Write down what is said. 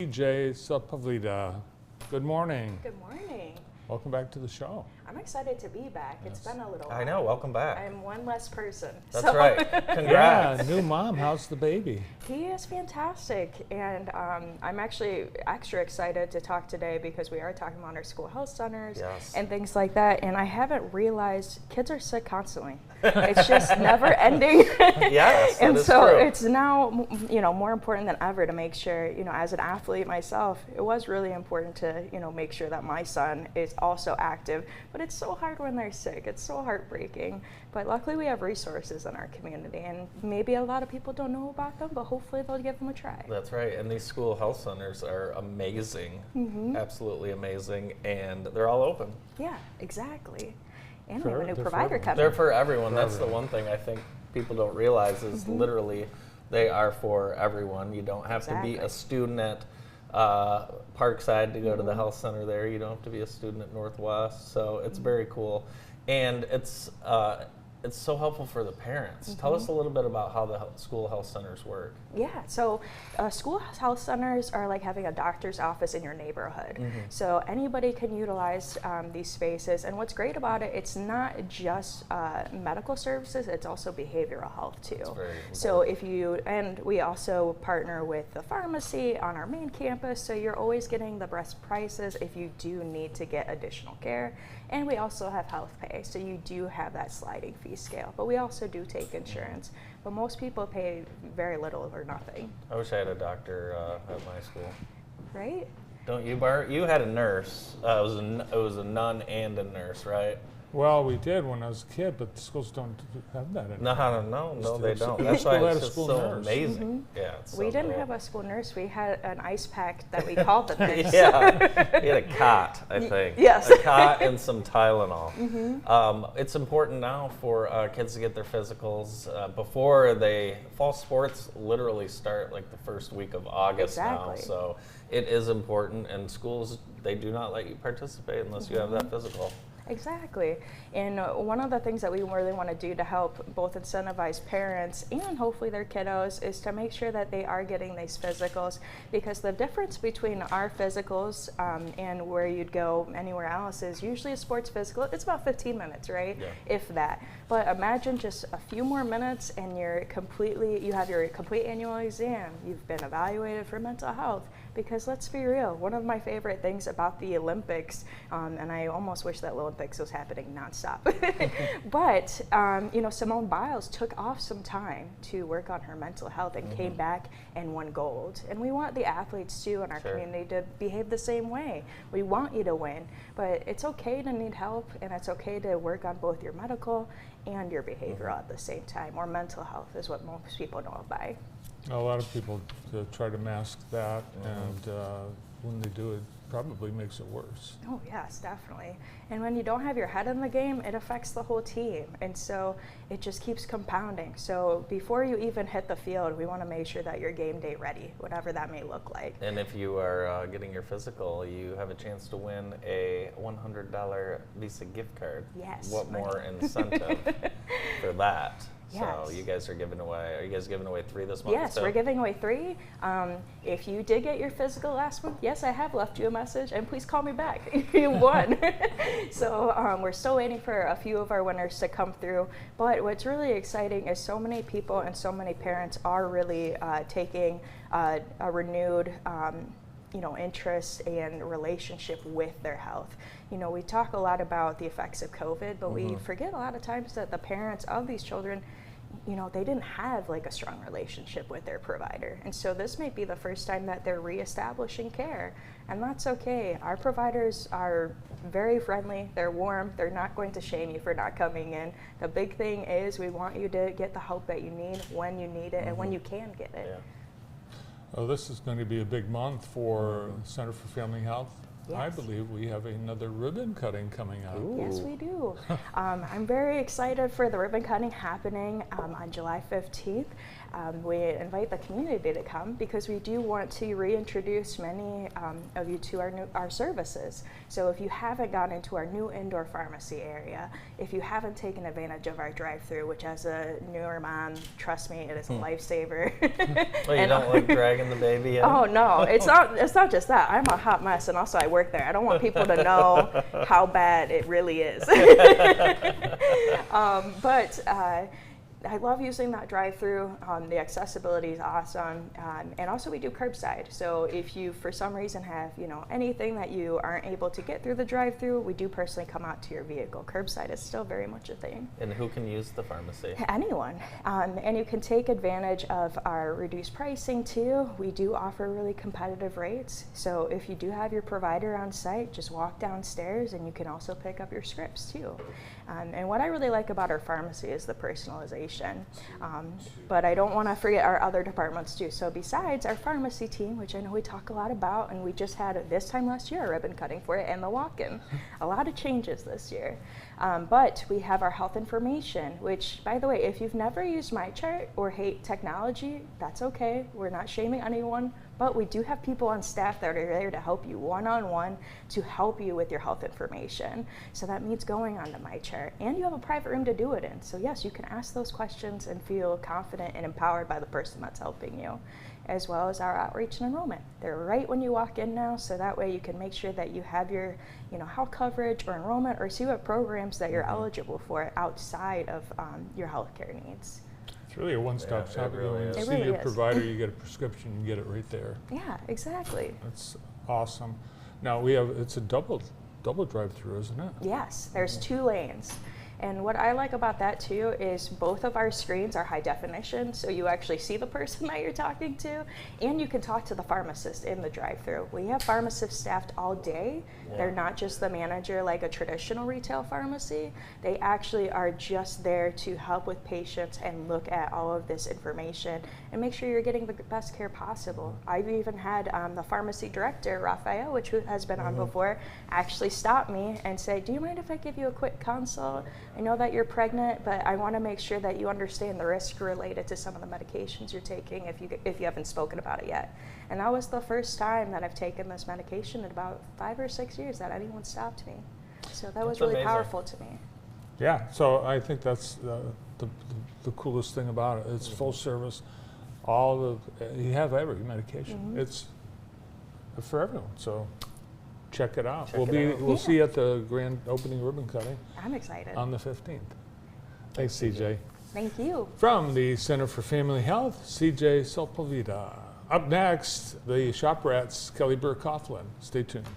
DJ Sepulveda. Good morning. Good morning. Welcome back to the show. I'm excited to be back. It's been a little while. I know, welcome back. I'm one less person. That's right. Congrats. Yeah, new mom. How's the baby? He is fantastic, and I'm actually extra excited to talk today because we are talking about our school health centers and things like that, and I haven't realized kids are sick constantly. It's just never ending. Yes, and that is so true. it's now, more important than ever to make sure, as an athlete myself, it was really important to, make sure that my son is also active. But it's so hard when they're sick. It's so heartbreaking. But luckily we have resources in our community, and maybe a lot of people don't know about them, but hopefully they'll give them a try. That's right, and these school health centers are amazing, absolutely amazing, and they're all open. Yeah, exactly. And we have a new provider coming. They're for everyone. That's the one thing I think people don't realize is literally they are for everyone. You don't have to be a student at Parkside to go to the health center there. You don't have to be a student at Northwest. So it's very cool. And it's so helpful for the parents. Tell us a little bit about how the school health centers work. Yeah, so school health centers are like having a doctor's office in your neighborhood. So anybody can utilize these spaces. And what's great about it, it's not just medical services, it's also behavioral health too. That's very important. So and we also partner with the pharmacy on our main campus, so you're always getting the best prices if you do need to get additional care. And we also have health pay, so you do have that sliding fee scale. But we also do take insurance. But most people pay very little or nothing. I wish I had a doctor at my school. Right? Don't you, Bart? You had a nurse. It was a nun and a nurse, right? Well, we did when I was a kid, but the schools don't have that anymore. No, they don't. Each That's school why had it's a just school so nurse. amazing. Yeah, it's We so didn't cool. have a school nurse. We had an ice pack that we called the nurse. Yeah, we had a cot, I think. Yes. A cot and some Tylenol. It's important now for kids to get their physicals before fall sports literally start like the first week of August now. So it is important, and schools, they do not let you participate unless you have that physical. Exactly. And one of the things that we really want to do to help both incentivize parents and hopefully their kiddos is to make sure that they are getting these physicals, because the difference between our physicals and where you'd go anywhere else is usually a sports physical. It's about 15 minutes, right? Yeah. If that. But imagine just a few more minutes and you have your complete annual exam. You've been evaluated for mental health. Because let's be real, one of my favorite things about the Olympics, and I almost wish that Olympics was happening nonstop, but Simone Biles took off some time to work on her mental health and came back and won gold. And we want the athletes too in our community to behave the same way. We want you to win, but it's okay to need help, and it's okay to work on both your medical and your behavioral at the same time, or mental health is what most people know by. A lot of people try to mask that, and when they do, it probably makes it worse. Oh yes, definitely. And when you don't have your head in the game, it affects the whole team, and so it just keeps compounding. So before you even hit the field, we want to make sure that you're game day ready, whatever that may look like. And if you are getting your physical, you have a chance to win a $100 Visa gift card. Yes. What more incentive for that? Yes. So you guys are giving away 3 this month? Yes, we're giving away 3. If you did get your physical last month, yes, I have left you a message, and please call me back. You won. So we're still waiting for a few of our winners to come through. But what's really exciting is so many people and so many parents are really taking a renewed interest and relationship with their health. We talk a lot about the effects of COVID, but we forget a lot of times that the parents of these children, they didn't have like a strong relationship with their provider. And so this may be the first time that they're reestablishing care, and that's okay. Our providers are very friendly, they're warm, they're not going to shame you for not coming in. The big thing is we want you to get the help that you need when you need it and when you can get it. Yeah. Oh, this is going to be a big month for Center for Family Health. I Yes. believe we have another ribbon cutting coming up. Ooh. Yes, we do. I'm very excited for the ribbon cutting happening on July 15th. We invite the community to come because we do want to reintroduce many of you to our services. So if you haven't gone into our new indoor pharmacy area, if you haven't taken advantage of our drive-through, which as a newer mom, trust me, it is a lifesaver. Well, you don't like dragging the baby in? Oh no, it's not just that. I'm a hot mess, and also I work there. I don't want people to know how bad it really is. But I love using that drive-through. The accessibility is awesome, and also we do curbside. So if you, for some reason, have anything that you aren't able to get through the drive-through, we do personally come out to your vehicle. Curbside is still very much a thing. And who can use the pharmacy? Anyone, and you can take advantage of our reduced pricing too. We do offer really competitive rates. So if you do have your provider on site, just walk downstairs, and you can also pick up your scripts too. And what I really like about our pharmacy is the personalization. But I don't want to forget our other departments too. So besides our pharmacy team, which I know we talk a lot about, and we just had this time last year a ribbon cutting for it and the walk-in. A lot of changes this year. But we have our health information, which, by the way, if you've never used MyChart or hate technology, that's okay. We're not shaming anyone. But we do have people on staff that are there to help you one-on-one to help you with your health information. So that means going on to MyChart. And you have a private room to do it in. So yes, you can ask those questions and feel confident and empowered by the person that's helping you, as well as our outreach and enrollment. They're right when you walk in now, so that way you can make sure that you have your health coverage or enrollment, or see what programs that you're eligible for outside of your healthcare needs. It's really a one-stop Yeah, shop. it really When you is. It see really your is. provider, you get a prescription, you get it right there. Yeah, exactly. That's awesome. Now it's a double drive-through, isn't it? Yes, there's 2 lanes. And what I like about that too is both of our screens are high definition, so you actually see the person that you're talking to, and you can talk to the pharmacist in the drive-thru. We have pharmacists staffed all day. Yeah. They're not just the manager like a traditional retail pharmacy. They actually are just there to help with patients and look at all of this information and make sure you're getting the best care possible. I've even had the pharmacy director, Raphael, which has been on before, actually stop me and say, "Do you mind if I give you a quick consult? I know that you're pregnant, but I want to make sure that you understand the risk related to some of the medications you're taking if you haven't spoken about it yet." And that was the first time that I've taken this medication in about 5 or 6 years that anyone stopped me. So that was That's really amazing. powerful to me. Yeah, so I think that's the coolest thing about it. It's full service. You have every medication. It's for everyone. So check it out. Check it out. We'll see you at the grand opening ribbon cutting I'm excited. on the 15th. Thanks, CJ. Thank you. From the Center for Family Health, CJ Sepulveda. Up next, the Shop Rats, Kelly Burr Coughlin. Stay tuned.